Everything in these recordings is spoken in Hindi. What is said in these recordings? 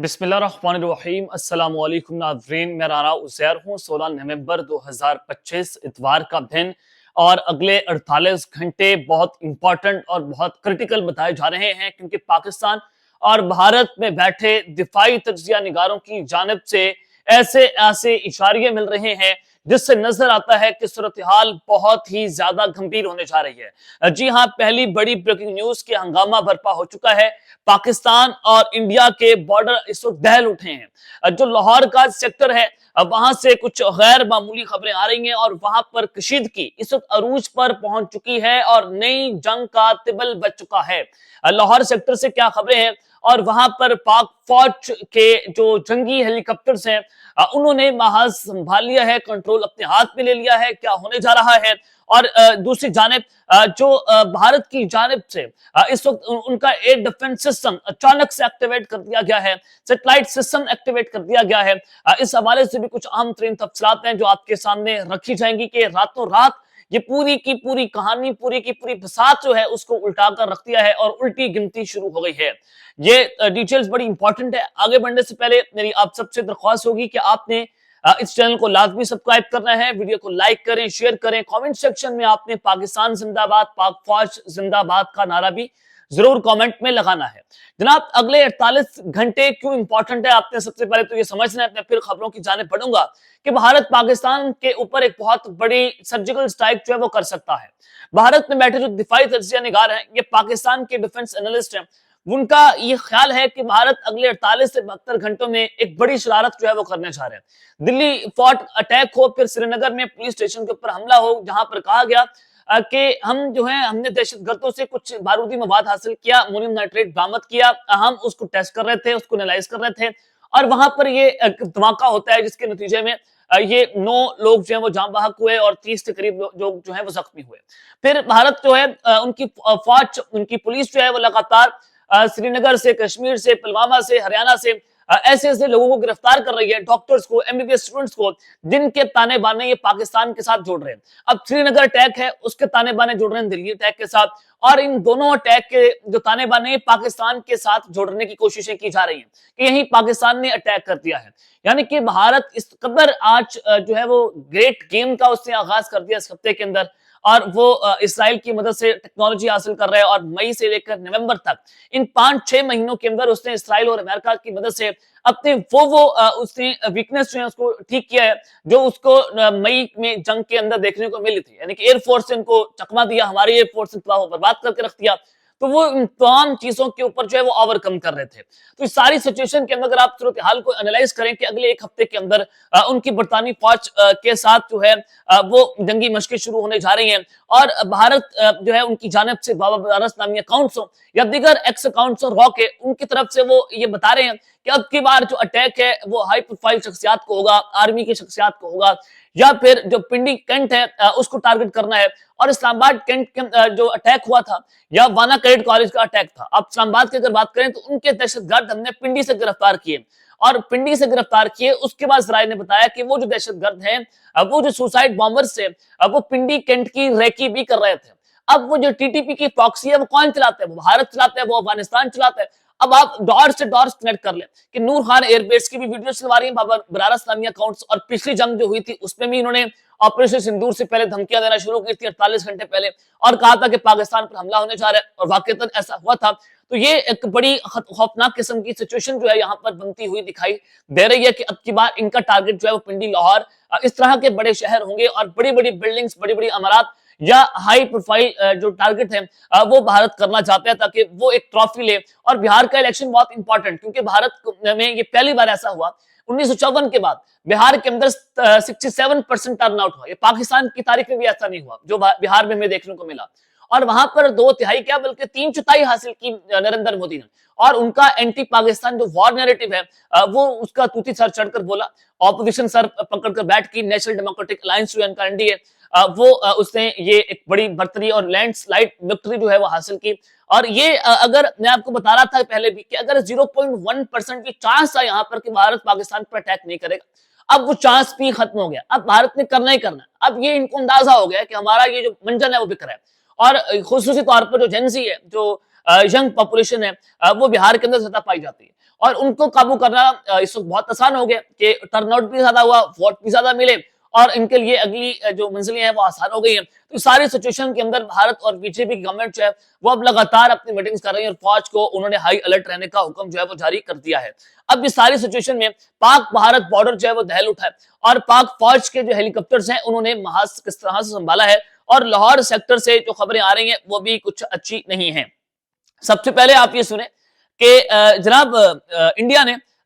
बिस्मिल्लाहिर्रहमानिर्रहीम अस्सलाम वालेकुम नाज़रीन, मैं राना उज़ैर हूँ। 16 नवंबर 2025 इतवार का दिन और अगले 48 घंटे बहुत इंपॉर्टेंट और बहुत क्रिटिकल बताए जा रहे हैं, क्योंकि पाकिस्तान और भारत में बैठे दिफाई तज्जिया निगारों की जानिब से ऐसे ऐसे इशारे मिल रहे हैं जिससे नजर आता है कि सूरत हाल बहुत ही ज्यादा गंभीर होने जा रही है। जी हाँ, पहली बड़ी ब्रेकिंग न्यूज के हंगामा बरपा हो चुका है। पाकिस्तान और इंडिया के बॉर्डर इस वक्त दहल उठे हैं। जो लाहौर का सेक्टर है, वहां से कुछ गैर मामूली खबरें आ रही हैं और वहां पर कशीदगी इस वक्त अरूज पर पहुंच चुकी है और नई जंग का तिबल बच चुका है। लाहौर सेक्टर से क्या खबरें हैं और वहां पर पाक फौज के जो जंगी हेलीकॉप्टर्स हैं, उन्होंने महाज संभाल लिया है, कंट्रोल अपने हाथ में ले लिया है, क्या होने जा रहा है। और दूसरी जानिब जो भारत की जानिब से इस वक्त उनका एयर डिफेंस सिस्टम अचानक से एक्टिवेट कर दिया गया है, सैटेलाइट सिस्टम एक्टिवेट कर दिया गया है। इस हवाले से भी कुछ अहम तरीन तफसीलात हैं जो आपके सामने रखी जाएंगी कि रातों रात ये पूरी की पूरी कहानी, पूरी की पूरी बसात जो है उसको उल्टा कर रख दिया है और उल्टी गिनती शुरू हो गई है। ये डिटेल्स बड़ी इंपॉर्टेंट है। आगे बढ़ने से पहले मेरी आप सबसे दरख्वास्त होगी कि आपने इस चैनल को लाजमी सब्सक्राइब करना है, वीडियो को लाइक करें, शेयर करें, कमेंट सेक्शन में आपने पाकिस्तान जिंदाबाद, पाक फौज जिंदाबाद का नारा भी जरूर कमेंट में लगाना है। जनाब, अगले 48 घंटे क्यों इंपॉर्टेंट है, आपने सबसे पहले तो ये समझना है। मैं फिर खबरों की जानिब बढ़ूंगा कि भारत पाकिस्तान के ऊपर एक बहुत बड़ी सर्जिकल स्ट्राइक जो है वो कर सकता है। भारत में बैठे जो दिफाई तज्जिया निगार हैं, ये पाकिस्तान के डिफेंस एनालिस्ट हैं, उनका ये ख्याल है कि भारत अगले 48 से 72 घंटों में एक बड़ी शरारत जो है वो करने जा रहे हैं। दिल्ली फोर्ट अटैक हो, फिर श्रीनगर में पुलिस स्टेशन के ऊपर हमला हो, जहां पर कहा गया कि हम जो है हमने दहशतगर्दों से कुछ बारूदी मवाद हासिल किया, अमोनियम नाइट्रेट बरामद किया, हम उसको टेस्ट कर रहे थे, उसको एनालाइज कर रहे थे और वहां पर ये धमाका होता है जिसके नतीजे में ये 9 लोग जो है वो जान बहक हुए और 30 के करीब लोग जो है वो जख्मी हुए। फिर भारत जो है उनकी फौज, उनकी पुलिस जो है वो लगातार श्रीनगर से, कश्मीर से, पुलवामा से, हरियाणा से ऐसे ऐसे लोगों को गिरफ्तार कर रही है, डॉक्टर्स को, एमबीबीएस स्टूडेंट्स को, जिनके ताने बाने ये पाकिस्तान के साथ जोड़ रहे हैं। अब श्रीनगर अटैक है, उसके ताने बाने जोड़ रहे हैं दिल्ली अटैक के साथ, और इन दोनों अटैक के जो ताने बाने पाकिस्तान के साथ जोड़ने की कोशिशें की जा रही हैं कि यही पाकिस्तान ने अटैक कर दिया है। यानी कि भारत इस कदर आज जो है वो ग्रेट गेम का उसने आगाज कर दिया इस हफ्ते के अंदर, और वो इसराइल की मदद से टेक्नोलॉजी हासिल कर रहा है और मई से लेकर नवंबर तक इन 5-6 महीनों के अंदर उसने इसराइल और अमेरिका की मदद से अपने उसने वीकनेस जो है उसको ठीक किया है, जो उसको मई में जंग के अंदर देखने को मिली थी। यानी कि एयरफोर्स ने उनको चकमा दिया, हमारी एयरफोर्स ने बर्बाद करके रख दिया। तो वो इन तमाम चीजों के ऊपर जो है वो ओवरकम कर रहे थे। तो इस सारी सिचुएशन के अंदर अगर आप सूरत हाल को एनालाइज करें कि अगले एक हफ्ते के अंदर उनकी बरतानी फौज के साथ जो है वो जंगी मशकें शुरू होने जा रही हैं और भारत जो है उनकी जानिब से बाबा बनारस नामी अकाउंट्स हो या दीगर एक्स अकाउंट्स और रॉक है, उनकी तरफ से वो ये बता रहे हैं कि अब की बार जो अटैक है वो हाई प्रोफाइल शख्सियात को होगा, आर्मी की शख्सियात को होगा, या फिर जो पिंडी कैंट है उसको टारगेट करना है। और इस्लामाबाद कैंट के जो अटैक हुआ था या वाना कैडेट कॉलेज का अटैक था, अब इस्लामाबाद की अगर बात करें तो उनके दहशतगर्द हमने पिंडी से गिरफ्तार किए और पिंडी से गिरफ्तार किए। उसके बाद इसराइल ने बताया कि वो जो दहशतगर्द हैं, वो जो सुसाइड बॉम्बर्स थे, वो पिंडी कैंट की रेकी भी कर रहे थे। अब वो जो टीटीपी की प्रॉक्सी है वो कौन चलाता है? वो भारत चलाता है, वो अफगानिस्तान चलाता है। अब आप डॉट्स से डॉट्स कनेक्ट कर ले कि नूर खान एयरबेस की भी वीडियो चलवा रही है बाबा बनारस नामी अकाउंट्स, और पिछली जंग जो हुई थी उसमें भी इन्होंने ऑपरेशन सिंदूर से पहले धमकियां देना शुरू की थी 48 घंटे पहले, और कहा था कि पाकिस्तान पर हमला होने जा रहा है और वाकईतन ऐसा हुआ था। तो ये एक बड़ी खौफनाक किस्म की सिचुएशन जो है यहाँ पर बनती हुई दिखाई दे रही है कि अब की बार इनका टारगेट जो है वो पिंडी, लाहौर, इस तरह के बड़े शहर होंगे और बड़ी बड़ी बिल्डिंग्स, बड़ी बड़ी अमारात या हाई प्रोफाइल जो टारगेट है वो भारत करना चाहते हैं ताकि वो एक ट्रॉफी ले। और बिहार का इलेक्शन बहुत इंपॉर्टेंट, क्योंकि भारत में ये पहली बार ऐसा हुआ 1954 के बाद बिहार के अंदर 67% टर्नआउट हुआ। ये पाकिस्तान की तारीख में भी ऐसा नहीं हुआ जो बिहार में हमें देखने को मिला, और वहां पर 2/3 क्या बल्कि 3/4 हासिल की नरेंद्र मोदी ने। और उनका एंटी पाकिस्तान जो वॉर नैरेटिव है वो उसका तूती सर चढ़कर बोला, ऑपोजिशन सर पकड़कर बैठ की, नेशनल डेमोक्रेटिक अलायंस जो इनका एनडीए, उसने ये एक बड़ी बढ़तरी और लैंडस्लाइड विक्ट्री जो है वो हासिल की। और ये अगर मैं आपको बता रहा था पहले भी कि अगर 0.1% की चांस था यहाँ पर कि भारत पाकिस्तान पर अटैक नहीं करेगा, अब वो चांस भी खत्म हो गया। अब भारत ने करना ही करना है। अब ये इनको अंदाजा हो गया कि हमारा ये जो मंजन है वो बिक रहा है, और खुसूसी तौर पर जो जेंजी है, जो यंग पॉपुलेशन है, वो बिहार के अंदर ज्यादा पाई जाती है। और उनको काबू करना इस वक्त बहुत आसान हो गया कि टर्नआउट भी ज्यादा हुआ, वोट भी ज्यादा मिले और इनके लिए अगली जो मंजिलें हैं वो आसान हो गई हैं। तो सारी सिचुएशन के अंदर भारत और बीजेपी गवर्नमेंट जो है वो अब लगातार अपनी मीटिंग्स कर रही है और फौज को उन्होंने हाई अलर्ट रहने का हुक्म जो है वो जारी कर दिया है। अब इस सारी सिचुएशन में पाक भारत बॉर्डर जो है वो दहल उठा है और पाक फौज के जो हेलीकॉप्टर्स हैं उन्होंने महाज किस तरह से संभाला है और लाहौर सेक्टर से जो खबरें आ रही हैं वो भी कुछ अच्छी नहीं है। सबसे पहले आप ये सुने कि जनाब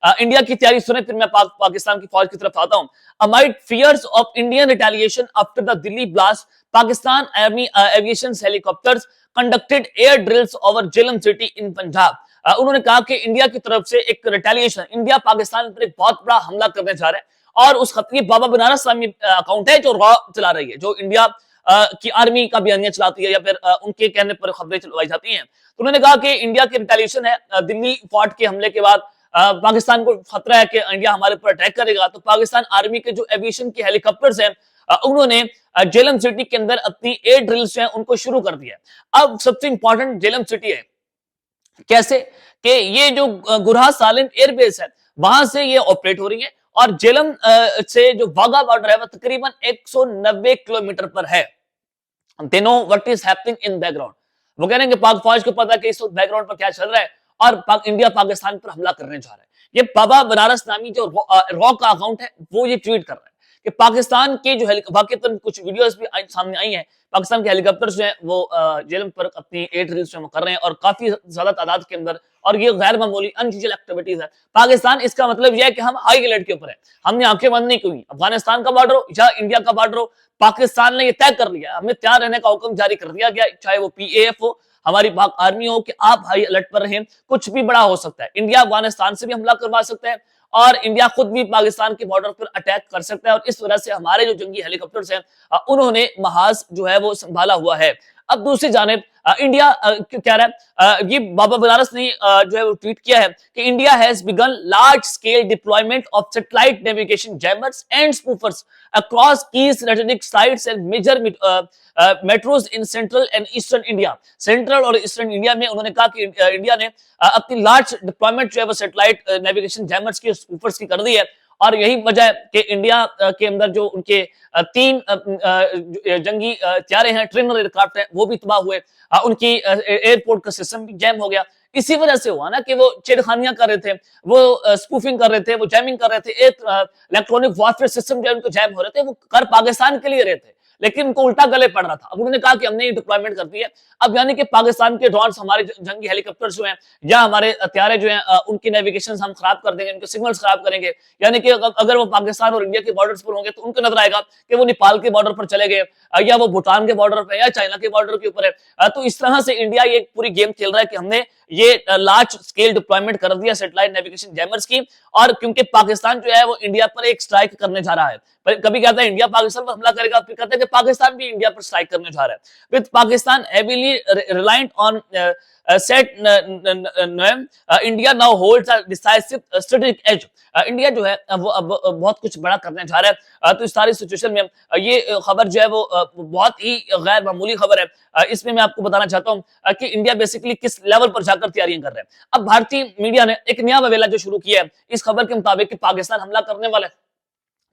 इंडिया की तैयारी सुने, फिर मैं पाकिस्तान की फौज की तरफ आता हूं। Amid fears of Indian retaliation after the Delhi blast, Pakistan army aviation helicopters conducted air drills over Jhelum city in Punjab. उन्होंने कहा कि इंडिया की तरफ से एक रिटेलिएशन, इंडिया पाकिस्तान पर एक बहुत बड़ा हमला करने जा रहा है और उस खतरे बाबा बनारस इस्लामी अकाउंट है जो रॉ चला रही है, जो इंडिया की आर्मी का बयानिया चलाती है या फिर उनके कहने पर खबरें चलवाई जाती हैं। तो उन्होंने कहा कि इंडिया की रिटेलिएशन है, दिल्ली फोर्ट के हमले के बाद पाकिस्तान को खतरा है कि इंडिया हमारे ऊपर अटैक करेगा, तो पाकिस्तान आर्मी के जो एविएशन के हेलीकॉप्टर्स हैं उन्होंने जेलम सिटी के अंदर अपनी एयर ड्रिल्स हैं उनको शुरू कर दिया। अब सबसे इंपॉर्टेंट जेलम सिटी है, कैसे कि ये जो गुरहा सालिम एयरबेस है वहां से ये ऑपरेट हो रही है और जेलम से जो वाघा बॉर्डर है वो तकरीबन 190 किलोमीटर पर है। They know what is happening in background। वो कह रहे हैं कि पाक फौज को पता है कि इस वक्त बैकग्राउंड पर क्या चल रहा है और इंडिया पाकिस्तान पर हमला करने जा रहा है। ये बाबा बनारस नामी जो रॉ का अकाउंट है वो ये ट्वीट कर रहा है कि पाकिस्तान के जो वाकई कुछ वीडियोस भी सामने आई हैं, पाकिस्तान के हेलीकॉप्टर्स जो हैं वो जेलम पर अपनी एयर ड्रिल्स कर रहे हैं और काफी ज्यादा तादाद के अंदर, और ये गैर मामूली अनयूजुअल एक्टिविटीज है पाकिस्तान। इसका मतलब यह है कि हम हाई अलर्ट के ऊपर है, हमने आंखें बंद नहीं की। अफगानिस्तान का बॉर्डर हो या इंडिया का बॉर्डर हो, पाकिस्तान ने यह तय कर लिया, हमें तैयार रहने का हुक्म जारी कर दिया गया, चाहे वो PAF हो, हमारी पाक आर्मी हो, कि आप हाई अलर्ट पर रहें, कुछ भी बड़ा हो सकता है। इंडिया अफगानिस्तान से भी हमला करवा सकता है और इंडिया खुद भी पाकिस्तान के बॉर्डर पर अटैक कर सकता है और इस वजह से हमारे जो जंगी हेलीकॉप्टर्स हैं उन्होंने महाज जो है वो संभाला हुआ है। अब दूसरी जानिब इंडिया कह रहा है, ये बाबा बनारस ने जो है वो ट्वीट किया है कि India has begun large scale deployment of satellite navigation jammers and spoofers across key strategic sites and major metros in central and eastern India. Central और ईस्टर्न इंडिया में उन्होंने कहा कि इंडिया ने अपनी लार्ज डिप्लॉयमेंट जो है वो सैटेलाइट नेविगेशन जैमर्स की, स्पूफर्स की कर दी है और यही वजह है कि इंडिया के अंदर जो उनके 3 जंगी हथियारे हैं, ट्रेनर एयरक्राफ्ट हैं, वो भी तबाह हुए, उनकी एयरपोर्ट का सिस्टम भी जैम हो गया। इसी वजह से हुआ ना कि वो छेड़खानियां कर रहे थे, वो स्पूफिंग कर रहे थे, वो जैमिंग कर रहे थे, इलेक्ट्रॉनिक वॉरफेयर सिस्टम जो उनको जैम हो रहे थे, वो कर पाकिस्तान के लिए रहे थे लेकिन उनको उल्टा गले पड़ रहा था। अब उन्होंने कहा कि हमने ये डिप्लॉयमेंट कर दी है। अब यानी कि पाकिस्तान के ड्रोन्स, हमारे जंगी हेलीकॉप्टर्स जो हैं या हमारे हथियारे जो हैं उनकी नेविगेशन हम खराब कर देंगे, उनके सिग्नल्स खराब करेंगे। यानी कि अगर वो पाकिस्तान और इंडिया के बॉर्डर्स पर होंगे तो उनको नजर आएगा कि वो नेपाल के बॉर्डर पर चले गए या वो भूटान के बॉर्डर पर या चाइना के बॉर्डर के ऊपर है। तो इस तरह से इंडिया ये पूरी गेम खेल रहा है कि हमने ये लार्ज स्केल डिप्लॉयमेंट कर दिया सैटेलाइट नेविगेशन जैमर्स की, और क्योंकि पाकिस्तान जो है वो इंडिया पर एक स्ट्राइक करने जा रहा है, कभी कहता है इंडिया पाकिस्तान पर हमला करेगा, फिर कहता है कि पाकिस्तान भी इंडिया पर स्ट्राइक करने जा रहा है। With Pakistan heavily reliant on set India now holds a decisive strategic edge. India जो है वो अब बहुत कुछ बड़ा करने जा रहा है। तो इस सारी सिचुएशन में ये खबर जो है वो बहुत ही गैर मामूली खबर है। इसमें मैं आपको बताना चाहता हूं कि इंडिया बेसिकली किस लेवल पर जाकर तैयारियां कर रहे हैं। अब भारतीय मीडिया ने एक नया वेला जो शुरू किया है इस खबर के मुताबिक कि पाकिस्तान हमला करने वाला है।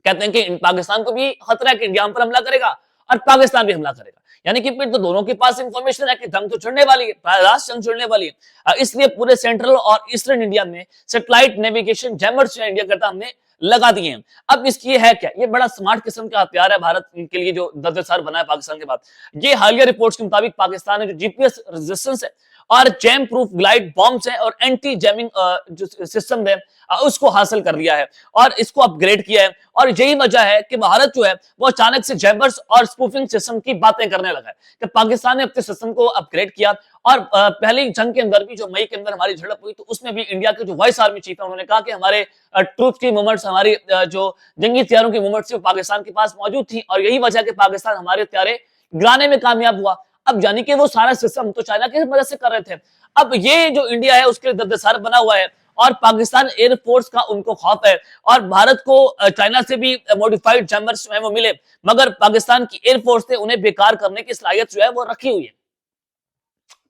कहते हैं कि पाकिस्तान को भी खतरा है कि इंडिया हम पर हमला करेगा और पाकिस्तान भी हमला करेगा, यानी कि फिर तो दोनों के पास इंफॉर्मेशन है कि जंग तो छिड़ने वाली है, राष्ट्र जंग छिड़ने वाली है। इसलिए पूरे सेंट्रल और ईस्टर्न इंडिया में सैटेलाइट नेविगेशन जैमर्स जो इंडिया करता हमने लगा दिए हैं। अब इसकी है क्या, ये बड़ा स्मार्ट किस्म का हथियार है भारत के लिए जो दर्दसार बना है पाकिस्तान के बाद। ये हालिया रिपोर्ट्स के मुताबिक पाकिस्तान ने जो GPS रेजिस्टेंस है और जैम प्रूफ ग्लाइड बॉम्ब्स हैं और एंटी जैमिंग जो सिस्टम है उसको हासिल कर लिया है और इसको अपग्रेड किया है। और यही वजह है कि भारत जो है वो अचानक से जैमर्स और स्पूफिंग सिस्टम की बातें करने लगा है कि पाकिस्तान ने अपने सिस्टम को अपग्रेड किया। और पहली जंग के अंदर भी जो मई के अंदर हमारी झड़प हुई तो उसमें भी इंडिया के जो वाइस आर्मी चीफ है उन्होंने कहा कि हमारे ट्रूप की मूवमेंट्स, हमारी जो जंगी हथियारों की मूवमेंट्स पाकिस्तान के पास मौजूद थी और यही वजह कि पाकिस्तान हमारे हथियारे गिराने में कामयाब हुआ। अब यानी कि वो सारा सिस्टम तो चाइना की मदद से कर रहे थे। अब ये जो इंडिया है उसके लिए दर्दसार बना हुआ है और पाकिस्तान एयरफोर्स का उनको खौफ है और भारत को चाइना से भी मॉडिफाइड जैमर्स जो है वो मिले, मगर पाकिस्तान की एयरफोर्स ने उन्हें बेकार करने की सलाहियत जो है वो रखी हुई है।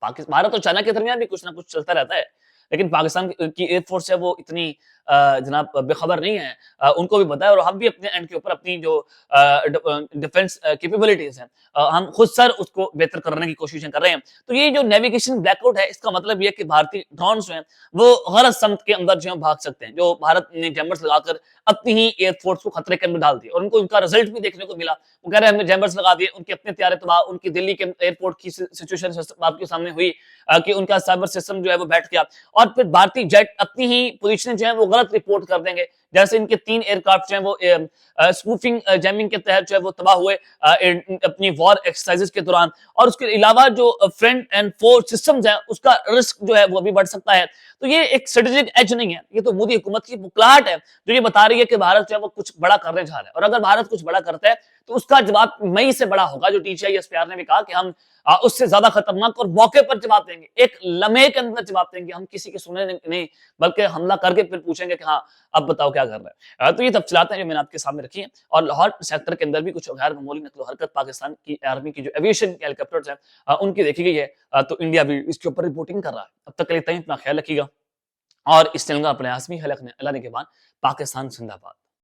भारत और चाइना के दरमियान भी कुछ ना कुछ चलता रहता है, लेकिन पाकिस्तान की एयरफोर्स है वो इतनी जनाब बेखबर नहीं है। उनको भी पता है और हम भी अपने एंड के ऊपर अपनी जो डिफेंस कैपेबिलिटीज हैं हम खुद सर उसको बेहतर करने की कोशिशें कर रहे हैं। तो ये जो नेविगेशन ब्लैकआउट है इसका मतलब ये है कि भारतीय ड्रोन जो हैं वो गलत समत के अंदर जो है भाग सकते हैं। जो भारत ने जैमर्स लगाकर अपनी ही एयरफोर्स को खतरे के अंदर डाल दिया और उनको उनका रिजल्ट भी देखने को मिला। वो कह रहे हैं हमने जैमर्स लगा दिए, उनके अपने तैयारे तबाह, उनकी दिल्ली के एयरपोर्ट की सिचुएशन आपके सामने हुई कि उनका साइबर सिस्टम जो है वो बैठ गया और फिर भारतीय जेट अपनी ही पोजीशन जो है वो गलत रिपोर्ट कर देंगे। जैसे इनके 3 एयरक्राफ्ट जो है वो स्पूफिंग जैमिंग के तहत जो है वो तबाह हुए अपनी वॉर एक्सरसाइजेस के दौरान। और उसके अलावा जो फ्रंट एंड फोर सिस्टम्स हैं उसका रिस्क जो है वो भी बढ़ सकता है। तो ये एक स्ट्रेटेजिक एज नहीं है, ये तो मोदी हुकूमत की बुकलाहट है जो ये बता रही है कि भारत जो है वो कुछ बड़ा करने जा रहा है। और अगर भारत कुछ बड़ा करता है तो उसका जवाब मई से बड़ा होगा। जो DCI-SPR ने भी कहा कि हम उससे ज्यादा खतरनाक और मौके पर जवाब देंगे, एक लम्हे के अंदर जवाब देंगे, हम किसी के सुने नहीं बल्कि हमला करके फिर पूछेंगे कि हाँ अब बताओ क्या कर रहे हैं। तो ये तफसीलात हैं जो मैंने आपके सामने रखी हैं। और लाहौर सेक्टर के अंदर भी कुछ गैर मामूली नकलो हरकत पाकिस्तान की आर्मी की जो एविएशन के हेलीकॉप्टर्स हैं उनकी देखी गई है। तो इंडिया भी इसके ऊपर रिपोर्टिंग कर रहा है। अब तक के लिए इतना ही, अपना ख्याल रखिएगा और इस चैनल का प्रयास भी है अल्लाह ने के बाद। पाकिस्तान जिंदाबाद।